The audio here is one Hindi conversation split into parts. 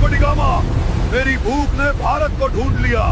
वास्को डी गामा, मेरी भूख ने भारत को ढूंढ लिया।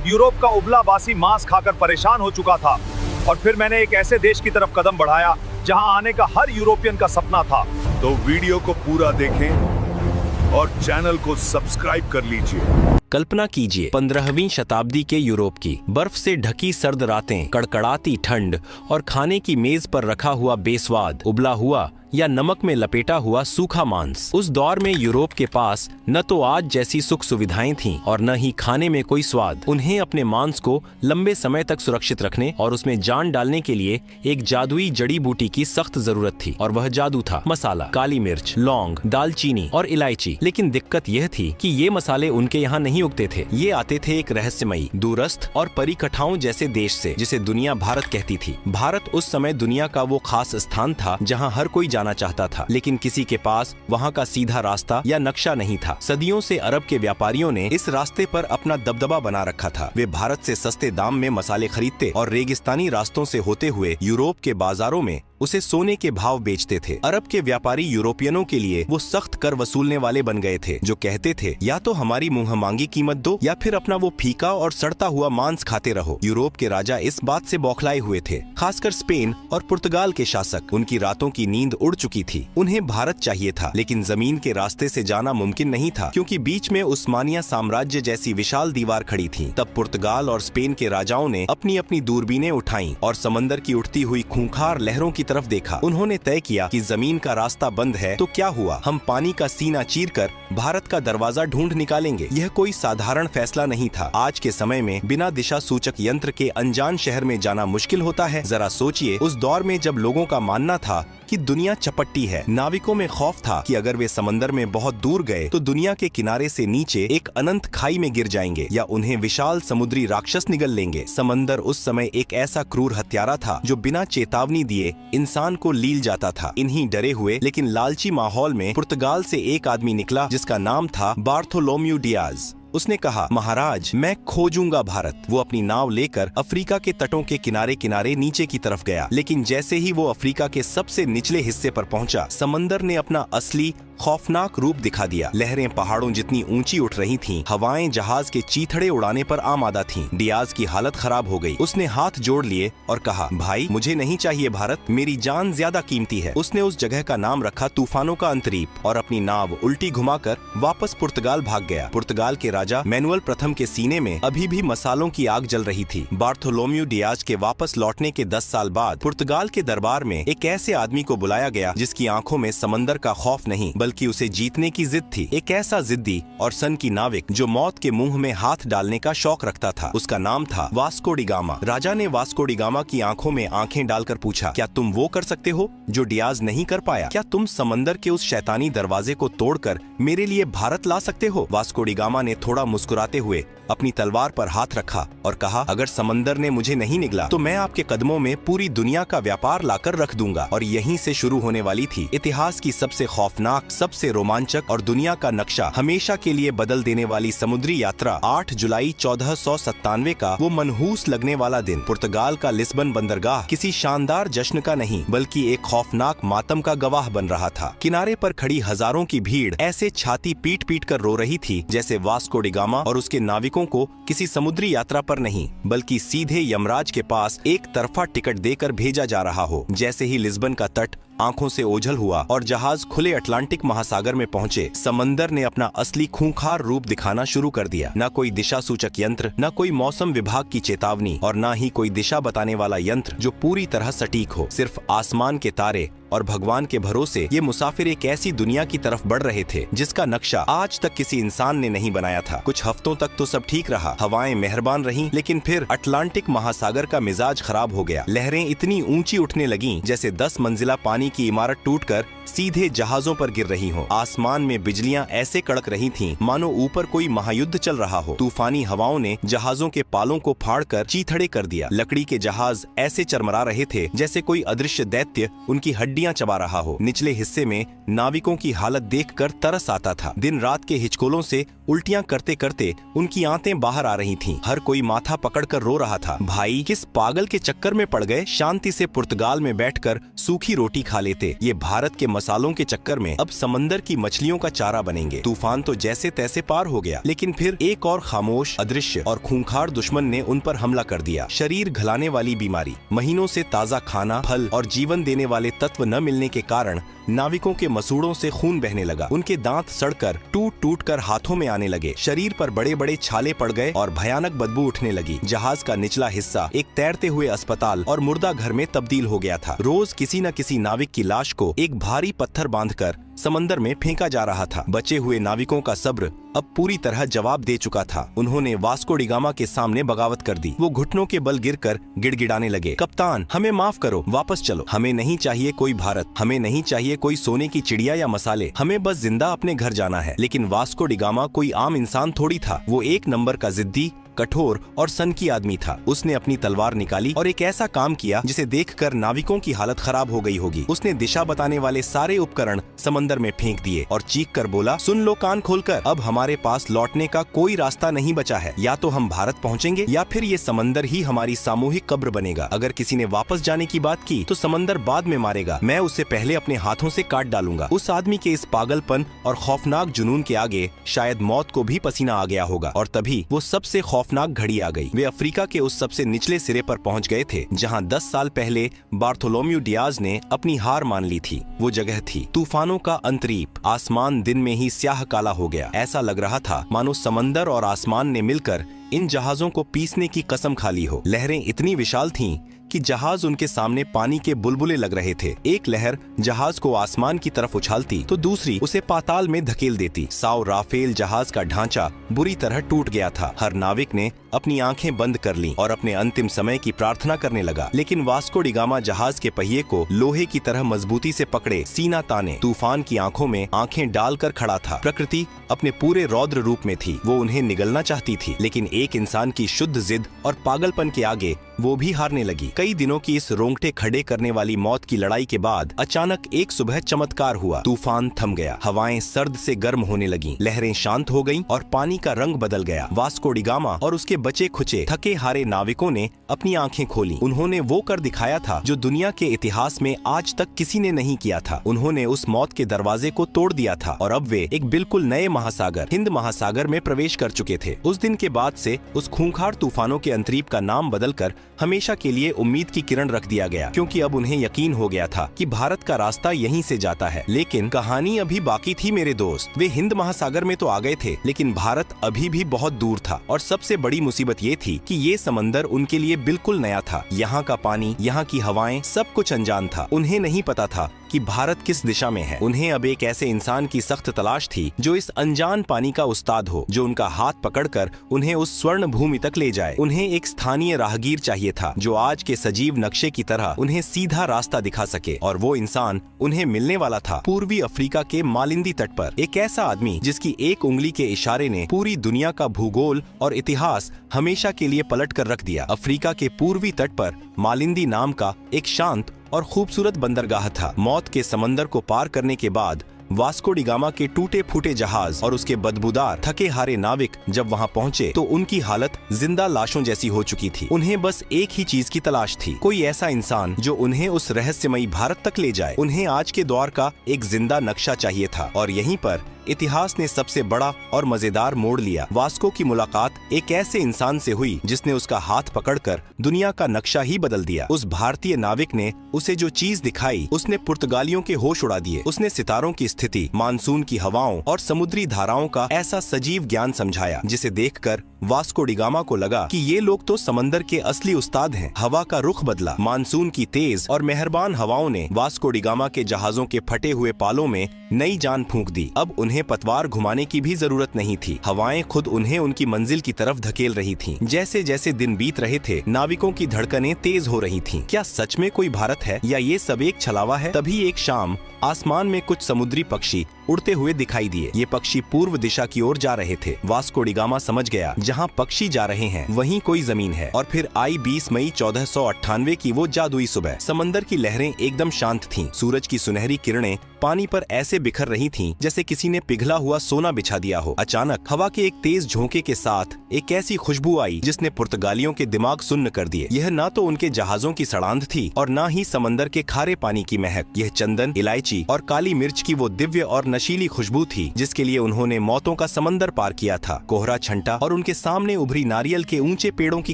यूरोप का उबला बासी मांस खाकर परेशान हो चुका था और फिर मैंने एक ऐसे देश की तरफ कदम बढ़ाया जहां आने का हर यूरोपियन का सपना था। तो वीडियो को पूरा देखें और चैनल को सब्सक्राइब कर लीजिए। कल्पना कीजिए 15वीं शताब्दी के यूरोप की बर्फ से ढकी सर्द रातें, कड़कड़ाती ठंड और खाने की मेज पर रखा हुआ बेस्वाद उबला हुआ या नमक में लपेटा हुआ सूखा मांस। उस दौर में यूरोप के पास न तो आज जैसी सुख सुविधाएं थीं और न ही खाने में कोई स्वाद। उन्हें अपने मांस को लंबे समय तक सुरक्षित रखने और उसमें जान डालने के लिए एक जादुई जड़ी बूटी की सख्त जरूरत थी और वह जादू था मसाला, काली मिर्च, लौंग, दालचीनी और इलायची। लेकिन दिक्कत यह थी कि ये मसाले उनके यहाँ नहीं उगते थे। ये आते थे एक रहस्यमयी, दूरस्थ और परिकठाओं जैसे देश से, जिसे दुनिया भारत कहती थी। भारत उस समय दुनिया का वो खास स्थान था जहाँ हर कोई जाना चाहता था, लेकिन किसी के पास वहाँ का सीधा रास्ता या नक्शा नहीं था। सदियों से अरब के व्यापारियों ने इस रास्ते पर अपना दबदबा बना रखा था। वे भारत से सस्ते दाम में मसाले खरीदते और रेगिस्तानी रास्तों से होते हुए यूरोप के बाजारों में उसे सोने के भाव बेचते थे। अरब के व्यापारी यूरोपियनों के लिए वो सख्त कर वसूलने वाले बन गए थे, जो कहते थे या तो हमारी मुंह मांगी कीमत दो या फिर अपना वो फीका और सड़ता हुआ मांस खाते रहो। यूरोप के राजा इस बात से बौखलाए हुए थे, खासकर स्पेन और पुर्तगाल के शासक। उनकी रातों की नींद उड़ चुकी थी। उन्हें भारत चाहिए था, लेकिन जमीन के रास्ते से जाना मुमकिन नहीं था, क्योंकि बीच में उस्मानिया साम्राज्य जैसी विशाल दीवार खड़ी थी। तब पुर्तगाल और स्पेन के राजाओं ने अपनी अपनी दूरबीनें उठाई और समंदर की उठती हुई खूंखार लहरों की तरफ देखा। उन्होंने तय किया कि जमीन का रास्ता बंद है तो क्या हुआ, हम पानी का सीना चीरकर भारत का दरवाजा ढूंढ निकालेंगे। यह कोई साधारण फैसला नहीं था। आज के समय में बिना दिशा सूचक यंत्र के अनजान शहर में जाना मुश्किल होता है। जरा सोचिए, उस दौर में जब लोगों का मानना था कि दुनिया चपट्टी है, नाविकों में खौफ था कि अगर वे समंदर में बहुत दूर गए तो दुनिया के किनारे से नीचे एक अनंत खाई में गिर जाएंगे या उन्हें विशाल समुद्री राक्षस निगल लेंगे। समंदर उस समय एक ऐसा क्रूर हत्यारा था जो बिना चेतावनी दिए इंसान को लील जाता था। इन्हीं डरे हुए लेकिन लालची माहौल में पुर्तगाल से एक आदमी निकला जिसका नाम था बार्थोलोम्यू डियाज। उसने कहा, महाराज, मैं खोजूंगा भारत। वो अपनी नाव लेकर अफ्रीका के तटों के किनारे किनारे नीचे की तरफ गया, लेकिन जैसे ही वो अफ्रीका के सबसे निचले हिस्से पर पहुंचा, समंदर ने अपना असली खौफनाक रूप दिखा दिया। लहरें पहाड़ों जितनी ऊंची उठ रही थीं, हवाएं जहाज के चीथड़े उड़ाने पर आमादा थीं। डियाज की हालत खराब हो गई। उसने हाथ जोड़ लिए और कहा, भाई, मुझे नहीं चाहिए भारत, मेरी जान ज्यादा कीमती है। उसने उस जगह का नाम रखा तूफानों का अंतरीप और अपनी नाव उल्टी घुमाकर वापस पुर्तगाल भाग गया। पुर्तगाल के राजा मैनुअल प्रथम के सीने में अभी भी मसालों की आग जल रही थी। बार्थोलोम्यू डियाज के वापस लौटने के 10 साल बाद पुर्तगाल के दरबार में एक ऐसे आदमी को बुलाया गया जिसकी आंखों में समंदर का खौफ नहीं बल्कि उसे जीतने की जिद थी। एक ऐसा जिद्दी और सन की नाविक जो मौत के मुंह में हाथ डालने का शौक रखता था। उसका नाम था वास्को डी गामा। राजा ने वास्को डी गामा की आंखों में आंखें डालकर पूछा, क्या तुम वो कर सकते हो जो डियाज नहीं कर पाया? क्या तुम समंदर के उस शैतानी दरवाजे को तोड़कर मेरे लिए भारत ला सकते हो? वास्को डी गामा ने थोड़ा मुस्कुराते हुए अपनी तलवार पर हाथ रखा और कहा, अगर समंदर ने मुझे नहीं निगला तो मैं आपके कदमों में पूरी दुनिया का व्यापार लाकर रख दूंगा। और यहीं से शुरू होने वाली थी इतिहास की सबसे खौफनाक, सबसे रोमांचक और दुनिया का नक्शा हमेशा के लिए बदल देने वाली समुद्री यात्रा। 8 जुलाई 1497 का वो मनहूस लगने वाला दिन। पुर्तगाल का लिस्बन बंदरगाह किसी शानदार जश्न का नहीं बल्कि एक खौफनाक मातम का गवाह बन रहा था। किनारे पर खड़ी हजारों की भीड़ ऐसे छाती पीट पीट कर रो रही थी जैसे वास्को डी गामा और उसके नाविकों को किसी समुद्री यात्रा पर नहीं बल्कि सीधे यमराज के पास एक तरफा टिकट देकर भेजा जा रहा हो। जैसे ही लिस्बन का तट आंखों से ओझल हुआ और जहाज खुले अटलांटिक महासागर में पहुंचे, समंदर ने अपना असली खूंखार रूप दिखाना शुरू कर दिया। न कोई दिशा सूचक यंत्र, न कोई मौसम विभाग की चेतावनी और न ही कोई दिशा बताने वाला यंत्र जो पूरी तरह सटीक हो। सिर्फ आसमान के तारे और भगवान के भरोसे ये मुसाफिर एक ऐसी दुनिया की तरफ बढ़ रहे थे जिसका नक्शा आज तक किसी इंसान ने नहीं बनाया था। कुछ हफ्तों तक तो सब ठीक रहा, हवाएं मेहरबान रहीं, लेकिन फिर अटलांटिक महासागर का मिजाज खराब हो गया। लहरें इतनी ऊंची उठने लगीं जैसे 10 मंजिला पानी की इमारत टूटकर सीधे जहाजों पर गिर रही हो। आसमान में बिजलियां ऐसे कड़क रही थीं मानो ऊपर कोई महायुद्ध चल रहा हो। तूफानी हवाओं ने जहाजों के पालों को फाड़कर चीथड़े कर दिया। लकड़ी के जहाज ऐसे चरमरा रहे थे जैसे कोई अदृश्य दैत्य उनकी हड्डियां चबा रहा हो। निचले हिस्से में नाविकों की हालत देखकर तरस आता था। दिन रात के हिचकोलों से उल्टियां करते करते उनकी आंतें बाहर आ रही थीं। हर कोई माथा पकड़कर रो रहा था। भाई किस पागल के चक्कर में पड़ गए, शांति से पुर्तगाल में बैठकर सूखी रोटी खा लेते। ये भारत के मसालों के चक्कर में अब समंदर की मछलियों का चारा बनेंगे। तूफान तो जैसे तैसे पार हो गया, लेकिन फिर एक और खामोश, अदृश्य और खूंखार दुश्मन ने उन पर हमला कर दिया। शरीर घलाने वाली बीमारी, महीनों से ताजा खाना, फल और जीवन देने वाले तत्व न मिलने के कारण नाविकों के मसूड़ों से खून बहने लगा। उनके दांत सड़कर टूट टूट कर हाथों में आने लगे। शरीर पर बड़े बड़े छाले पड़ गए और भयानक बदबू उठने लगी। जहाज का निचला हिस्सा एक तैरते हुए अस्पताल और मुर्दा घर में तब्दील हो गया था। रोज किसी न किसी नाविक की लाश को एक भारी पत्थर बांधकर समंदर में फेंका जा रहा था। बचे हुए नाविकों का सब्र अब पूरी तरह जवाब दे चुका था। उन्होंने वास्को डी गामा के सामने बगावत कर दी। वो घुटनों के बल गिरकर गिड़गिड़ाने लगे, कप्तान हमें माफ करो, वापस चलो। हमें नहीं चाहिए कोई भारत, हमें नहीं चाहिए कोई सोने की चिड़िया या मसाले, हमें बस जिंदा अपने घर जाना है। लेकिन वास्को डी गामा कोई आम इंसान थोड़ी था। वो एक नंबर का जिद्दी, कठोर और सनकी आदमी था। उसने अपनी तलवार निकाली और एक ऐसा काम किया जिसे देखकर नाविकों की हालत खराब हो गई होगी। उसने दिशा बताने वाले सारे उपकरण समंदर में फेंक दिए और चीख कर बोला, सुन लो कान खोलकर, अब हमारे पास लौटने का कोई रास्ता नहीं बचा है। या तो हम भारत पहुंचेंगे या फिर ये समंदर ही हमारी सामूहिक कब्र बनेगा। अगर किसी ने वापस जाने की बात की तो समंदर बाद में मारेगा, मैं उसे पहले अपने हाथों से काट डालूंगा। उस आदमी के इस पागलपन और खौफनाक जुनून के आगे शायद मौत को भी पसीना आ गया होगा। और तभी वो सबसे खौफनाक घड़ी आ गई। वे अफ्रीका के उस सबसे निचले सिरे पर पहुंच गए थे जहां 10 साल पहले बार्थोलोम्यू डियाज ने अपनी हार मान ली थी। वो जगह थी तूफानों का अंतरीप। आसमान दिन में ही स्याह काला हो गया। ऐसा लग रहा था मानो समंदर और आसमान ने मिलकर इन जहाजों को पीसने की कसम खा ली हो। लहरें इतनी विशाल थीं कि जहाज उनके सामने पानी के बुलबुले लग रहे थे। एक लहर जहाज को आसमान की तरफ उछालती तो दूसरी उसे पाताल में धकेल देती। साओ राफेल जहाज का ढांचा बुरी तरह टूट गया था। हर नाविक ने अपनी आंखें बंद कर लीं और अपने अंतिम समय की प्रार्थना करने लगा। लेकिन वास्को डी गामा जहाज के पहिए को लोहे की तरह मजबूती से पकड़े सीना ताने तूफान की आंखों में आंखें डालकर खड़ा था। प्रकृति अपने पूरे रौद्र रूप में थी। वो उन्हें निगलना चाहती थी, लेकिन एक इंसान की शुद्ध जिद और पागलपन के आगे वो भी हारने लगी। कई दिनों की इस रोंगटे खड़े करने वाली मौत की लड़ाई के बाद अचानक एक सुबह चमत्कार हुआ। तूफान थम गया, हवाएं सर्द से गर्म होने लगीं, लहरें शांत हो गईं और पानी का रंग बदल गया। वास्को डी गामा और उसके बचे खुचे थके हारे नाविकों ने अपनी आंखें खोली। उन्होंने वो कर दिखाया था जो दुनिया के इतिहास में आज तक किसी ने नहीं किया था। उन्होंने उस मौत के दरवाजे को तोड़ दिया था और अब वे एक बिल्कुल नए महासागर, हिंद महासागर में प्रवेश कर चुके थे। उस दिन के बाद से उस खूंखार तूफानों के अंतरीप का नाम बदलकर हमेशा के लिए उम्मीद की किरण रख दिया गया, क्योंकि अब उन्हें यकीन हो गया था कि भारत का रास्ता यहीं से जाता है। लेकिन कहानी अभी बाकी थी मेरे दोस्त। वे हिंद महासागर में तो आ गए थे, लेकिन भारत अभी भी बहुत दूर था। और सबसे बड़ी मुसीबत ये थी कि ये समंदर उनके लिए बिल्कुल नया था। यहाँ का पानी, यहाँ की हवाएं, सब कुछ अनजान था। उन्हें नहीं पता था कि भारत किस दिशा में है। उन्हें अब एक ऐसे इंसान की सख्त तलाश थी जो इस अनजान पानी का उस्ताद हो, जो उनका हाथ पकड़कर उन्हें उस स्वर्ण भूमि तक ले जाए। उन्हें एक स्थानीय राहगीर चाहिए था जो आज के सजीव नक्शे की तरह उन्हें सीधा रास्ता दिखा सके। और वो इंसान उन्हें मिलने वाला था पूर्वी अफ्रीका के मालिंदी तट पर। एक ऐसा आदमी जिसकी एक उंगली के इशारे ने पूरी दुनिया का भूगोल और इतिहास हमेशा के लिए पलट कर रख दिया। अफ्रीका के पूर्वी तट पर मालिंदी नाम का एक शांत और खूबसूरत बंदरगाह था। मौत के समंदर को पार करने के बाद वास्को डी गामा के टूटे फूटे जहाज और उसके बदबूदार थके हारे नाविक जब वहां पहुंचे तो उनकी हालत जिंदा लाशों जैसी हो चुकी थी। उन्हें बस एक ही चीज की तलाश थी, कोई ऐसा इंसान जो उन्हें उस रहस्यमयी भारत तक ले जाए। उन्हें आज के दौर का एक जिंदा नक्शा चाहिए था। और यहीं पर इतिहास ने सबसे बड़ा और मजेदार मोड़ लिया। वास्को की मुलाकात एक ऐसे इंसान से हुई जिसने उसका हाथ पकड़कर दुनिया का नक्शा ही बदल दिया। उस भारतीय नाविक ने उसे जो चीज दिखाई उसने पुर्तगालियों के होश उड़ा दिए। उसने सितारों की स्थिति, मानसून की हवाओं और समुद्री धाराओं का ऐसा सजीव ज्ञान समझाया जिसे देखकर वास्को डी गामा को लगा कि ये लोग तो समंदर के असली उस्ताद हैं। हवा का रुख बदला। मानसून की तेज और मेहरबान हवाओं ने वास्को डी गामा के जहाजों के फटे हुए पालों में नई जान फूंक दी। अब उन्हें पतवार घुमाने की भी जरूरत नहीं थी। हवाएं खुद उन्हें उनकी मंजिल की तरफ धकेल रही थीं। जैसे जैसे दिन बीत रहे थे, नाविकों की धड़कनें तेज हो रही थीं। क्या सच में कोई भारत है या ये सब एक छलावा है? तभी एक शाम आसमान में कुछ समुद्री पक्षी उड़ते हुए दिखाई दिए। ये पक्षी पूर्व दिशा की ओर जा रहे थे। वास्को डी गामा समझ गया, जहाँ पक्षी जा रहे हैं वहीं कोई जमीन है। और फिर आई 20 मई 1498 की वो जादुई सुबह। समंदर की लहरें एकदम शांत थीं। सूरज की सुनहरी किरणें पानी पर ऐसे बिखर रही थीं जैसे किसी ने पिघला हुआ सोना बिछा दिया हो। अचानक हवा के एक तेज झोंके के साथ एक ऐसी खुशबू आई जिसने पुर्तगालियों के दिमाग सुन्न कर दिए। यह ना तो उनके जहाजों की सड़ांध थी और ना ही समंदर के खारे पानी की महक। यह चंदन, इलायची और काली मिर्च की वो दिव्य और नशीली खुशबू थी जिसके लिए उन्होंने मौतों का समंदर पार किया था। कोहरा छंटा और उनके सामने उभरी नारियल के ऊंचे पेड़ों की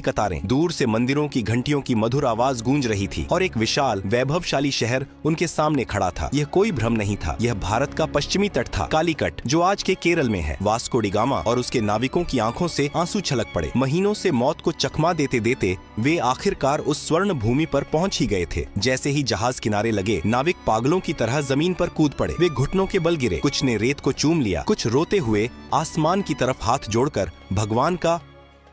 कतारें। दूर से मंदिरों की घंटियों की मधुर आवाज गूंज रही थी और एक विशाल वैभवशाली शहर उनके सामने खड़ा था। यह कोई भ्रम नहीं था, यह भारत का पश्चिमी तट था, कालीकट, जो आज के केरल में है। वास्को डी गामा और उसके नाविकों की आंखों से आंसू छलक पड़े। महीनों से मौत को चकमा देते देते वे आखिरकार उस स्वर्ण भूमि पर पहुंच ही गए थे। जैसे ही जहाज किनारे लगे, नाविक पागलों की तरह जमीन पर कूद पड़े। वे घुटनों के बल गिरे, कुछ ने रेत को चूम लिया, कुछ रोते हुए आसमान की तरफ हाथ जोड़कर भगवान का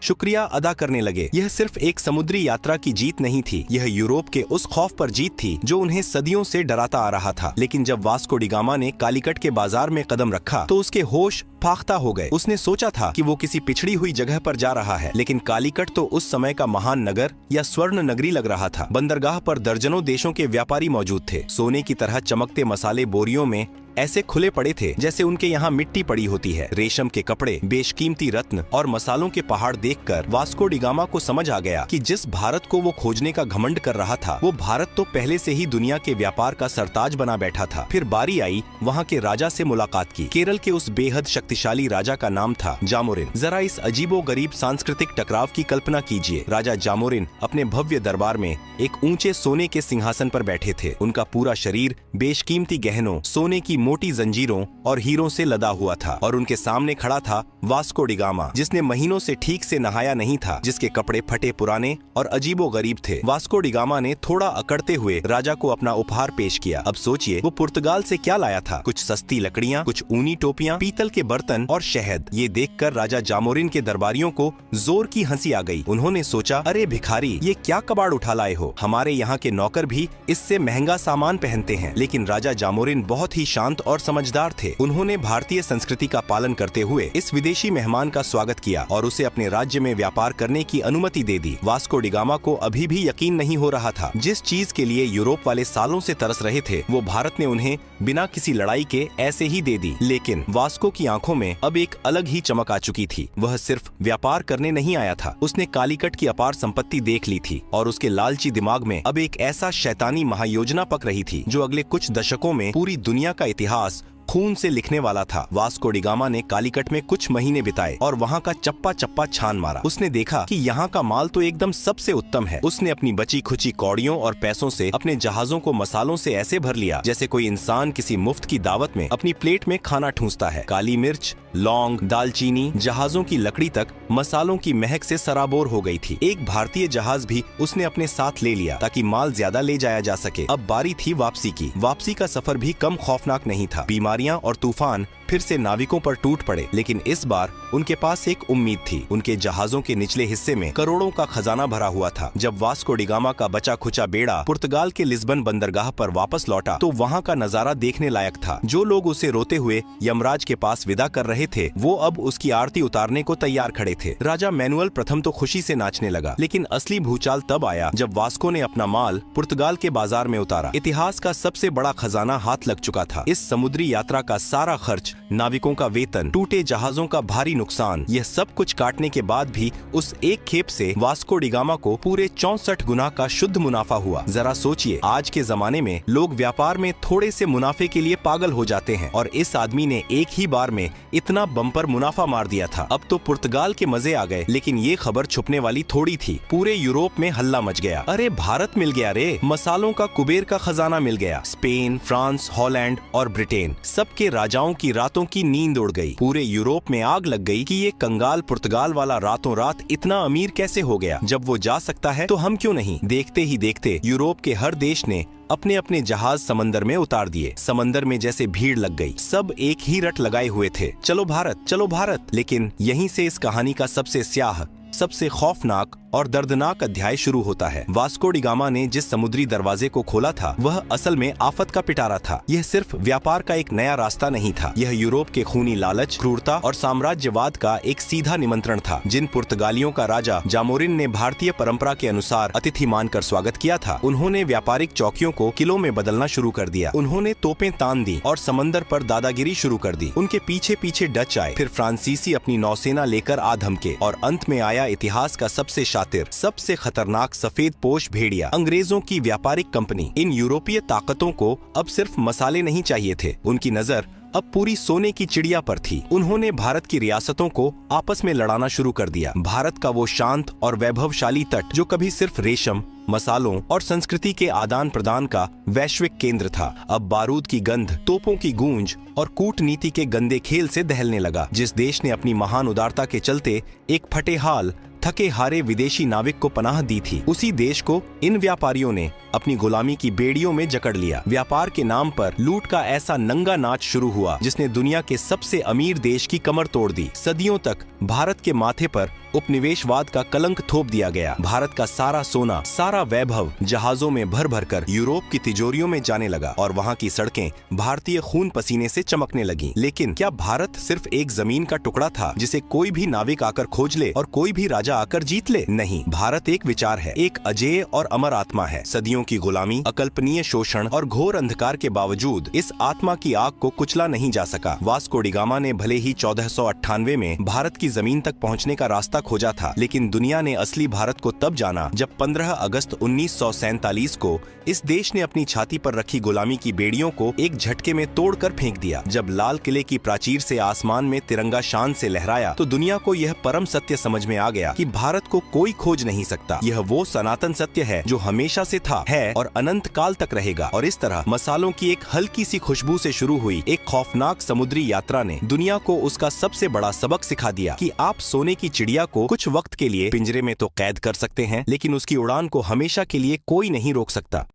शुक्रिया अदा करने लगे। यह सिर्फ एक समुद्री यात्रा की जीत नहीं थी, यह यूरोप के उस खौफ पर जीत थी जो उन्हें सदियों से डराता आ रहा था। लेकिन जब वास्को डी गामा ने कालीकट के बाजार में कदम रखा तो उसके होश फाख्ता हो गए। उसने सोचा था कि वो किसी पिछड़ी हुई जगह पर जा रहा है, लेकिन कालीकट तो उस समय का महान नगर या स्वर्ण नगरी लग रहा था। बंदरगाह पर दर्जनों देशों के व्यापारी मौजूद थे। सोने की तरह चमकते मसाले बोरियों में ऐसे खुले पड़े थे जैसे उनके यहाँ मिट्टी पड़ी होती है। रेशम के कपड़े, बेशकीमती रत्न और मसालों के पहाड़ देखकर वास्को डी गामा को समझ आ गया कि जिस भारत को वो खोजने का घमंड कर रहा था, वो भारत तो पहले से ही दुनिया के व्यापार का सरताज बना बैठा था। फिर बारी आई वहाँ के राजा से मुलाकात की। केरल के उस बेहद शक्तिशाली राजा का नाम था जामोरिन। जरा इस अजीबो गरीब सांस्कृतिक टकराव की कल्पना कीजिए। राजा जामोरिन अपने भव्य दरबार में एक ऊंचे सोने के सिंहासन पर बैठे थे। उनका पूरा शरीर बेशकीमती गहनों, सोने की मोटी जंजीरों और हीरों से लदा हुआ था और उनके सामने खड़ा था वास्को डी गामा, जिसने महीनों से ठीक से नहाया नहीं था, जिसके कपड़े फटे पुराने और अजीबो गरीब थे। वास्को डी गामा ने थोड़ा अकड़ते हुए राजा को अपना उपहार पेश किया। अब सोचिए वो पुर्तगाल से क्या लाया था। कुछ सस्ती लकड़ियाँ, कुछ ऊनी टोपियाँ, पीतल के बर्तन और शहद। ये देखकर राजा जामोरिन के दरबारियों को जोर की हंसी आ गई। उन्होंने सोचा, अरे भिखारी, ये क्या कबाड़ उठा लाए हो? हमारे यहाँ के नौकर भी इससे महंगा सामान पहनते हैं। लेकिन राजा जामोरिन बहुत ही शांत और समझदार थे। उन्होंने भारतीय संस्कृति का पालन करते हुए इस विदेशी मेहमान का स्वागत किया और उसे अपने राज्य में व्यापार करने की अनुमति दे दी। वास्को डी गामा को अभी भी यकीन नहीं हो रहा था। जिस चीज के लिए यूरोप वाले सालों से तरस रहे थे, वो भारत ने उन्हें बिना किसी लड़ाई के ऐसे ही दे दी। लेकिन वास्को की आंखों में अब एक अलग ही चमक आ चुकी थी। वह सिर्फ व्यापार करने नहीं आया था, उसने कालीकट की अपार संपत्ति देख ली थी और उसके लालची दिमाग में अब एक ऐसा शैतानी महायोजना पक रही थी जो अगले कुछ दशकों में पूरी दुनिया का इतिहास खून से लिखने वाला था। वास्को डी गामा ने कालीकट में कुछ महीने बिताए और वहाँ का चप्पा चप्पा छान मारा। उसने देखा कि यहाँ का माल तो एकदम सबसे उत्तम है। उसने अपनी बची खुची कौड़ियों और पैसों से अपने जहाजों को मसालों से ऐसे भर लिया जैसे कोई इंसान किसी मुफ्त की दावत में अपनी प्लेट में खाना ठूंसता है। काली मिर्च, लौंग, दालचीनी, जहाजों की लकड़ी तक मसालों की महक से सराबोर हो गई थी। एक भारतीय जहाज भी उसने अपने साथ ले लिया ताकि माल ज्यादा ले जाया जा सके। अब बारी थी वापसी की। वापसी का सफर भी कम खौफनाक नहीं था। बीमारियां और तूफान फिर से नाविकों पर टूट पड़े, लेकिन इस बार उनके पास एक उम्मीद थी। उनके जहाजों के निचले हिस्से में करोड़ों का खजाना भरा हुआ था। जब वास्को डी गामा का बचा खुचा बेड़ा पुर्तगाल के लिस्बन बंदरगाह पर वापस लौटा तो वहाँ का नजारा देखने लायक था। जो लोग उसे रोते हुए यमराज के पास विदा कर रहे थे, वो अब उसकी आरती उतारने को तैयार खड़े थे। राजा मैनुअल प्रथम तो खुशी से नाचने लगा, लेकिन असली भूचाल तब आया जब वास्को ने अपना माल पुर्तगाल के बाजार में उतारा। इतिहास का सबसे बड़ा खजाना हाथ लग चुका था। इस समुद्री यात्रा का सारा खर्च, नाविकों का वेतन, टूटे जहाजों का भारी नुकसान, यह सब कुछ काटने के बाद भी उस एक खेप से वास्को डी गामा को पूरे 64 गुना का शुद्ध मुनाफा हुआ। जरा सोचिए, आज के जमाने में लोग व्यापार में थोड़े से मुनाफे के लिए पागल हो जाते हैं और इस आदमी ने एक ही बार में इतना बम्पर मुनाफा मार दिया था। अब तो पुर्तगाल के मजे आ गए, लेकिन ये खबर छुपने वाली थोड़ी थी। पूरे यूरोप में हल्ला मच गया। अरे भारत मिल गया रे, मसालों का कुबेर का खजाना मिल गया। स्पेन, फ्रांस, हॉलैंड और ब्रिटेन, सबके राजाओं की रातों की नींद उड़ गई। पूरे यूरोप में आग लग गई कि ये कंगाल पुर्तगाल वाला रातों रात इतना अमीर कैसे हो गया। जब वो जा सकता है तो हम क्यों नहीं। देखते ही देखते यूरोप के हर देश ने अपने अपने जहाज समंदर में उतार दिए। समंदर में जैसे भीड़ लग गई। सब एक ही रट लगाए हुए थे, चलो भारत, चलो भारत। लेकिन यहीं से इस कहानी का सबसे स्याह सबसे खौफनाक और दर्दनाक अध्याय शुरू होता है। वास्को डी गामा ने जिस समुद्री दरवाजे को खोला था वह असल में आफत का पिटारा था। यह सिर्फ व्यापार का एक नया रास्ता नहीं था, यह यूरोप के खूनी लालच, क्रूरता और साम्राज्यवाद का एक सीधा निमंत्रण था। जिन पुर्तगालियों का राजा जामोरिन ने भारतीय परंपरा के अनुसार अतिथि मानकर स्वागत किया था, उन्होंने व्यापारिक चौकियों को किलों में बदलना शुरू कर दिया। उन्होंने तोपें तान दी और समंदर पर दादागिरी शुरू कर दी। उनके पीछे पीछे डच आए, फिर फ्रांसीसी अपनी नौसेना लेकर आ धमके और अंत में आया इतिहास का सबसे शातिर, सबसे खतरनाक सफेद पोश भेड़िया, अंग्रेजों की व्यापारिक कंपनी। इन यूरोपीय ताकतों को अब सिर्फ मसाले नहीं चाहिए थे, उनकी नजर अब पूरी सोने की चिड़िया पर थी। उन्होंने भारत की रियासतों को आपस में लड़ाना शुरू कर दिया। भारत का वो शांत और वैभवशाली तट जो कभी सिर्फ रेशम, मसालों और संस्कृति के आदान प्रदान का वैश्विक केंद्र था, अब बारूद की गंध, तोपों की गूंज और कूटनीति के गंदे खेल से दहलने लगा। जिस देश ने अपनी महान उदारता के चलते एक फटेहाल, थके हारे विदेशी नाविक को पनाह दी थी, उसी देश को इन व्यापारियों ने अपनी गुलामी की बेड़ियों में जकड़ लिया। व्यापार के नाम पर लूट का ऐसा नंगा नाच शुरू हुआ जिसने दुनिया के सबसे अमीर देश की कमर तोड़ दी। सदियों तक भारत के माथे पर उपनिवेशवाद का कलंक थोप दिया गया। भारत का सारा सोना, सारा वैभव जहाजों में भर भर कर यूरोप की तिजोरियों में जाने लगा और वहाँ की सड़कें भारतीय खून पसीने से चमकने लगी। लेकिन क्या भारत सिर्फ एक जमीन का टुकड़ा था जिसे कोई भी नाविक आकर खोज ले और कोई भी राजा आकर जीत ले? नहीं, भारत एक विचार है, एक अजेय और अमर आत्मा है। सदियों की गुलामी, अकल्पनीय शोषण और घोर अंधकार के बावजूद इस आत्मा की आग को कुचला नहीं जा सका। वास्को डी गामा ने भले ही 1498 में भारत की जमीन तक पहुंचने का रास्ता खोजा था, लेकिन दुनिया ने असली भारत को तब जाना जब 15 अगस्त 1947 को इस देश ने अपनी छाती पर रखी गुलामी की बेड़ियों को एक झटके में तोड़कर फेंक दिया। जब लाल किले की प्राचीर से आसमान में तिरंगा शान से लहराया तो दुनिया को यह परम सत्य समझ में आ गया कि भारत को कोई खोज नहीं सकता। यह वो सनातन सत्य है जो हमेशा से था, है और अनंत काल तक रहेगा। और इस तरह मसालों की एक हल्की सी खुशबू से शुरू हुई एक खौफनाक समुद्री यात्रा ने दुनिया को उसका सबसे बड़ा सबक सिखा दिया कि आप सोने की चिड़िया को कुछ वक्त के लिए पिंजरे में तो कैद कर सकते हैं, लेकिन उसकी उड़ान को हमेशा के लिए कोई नहीं रोक सकता।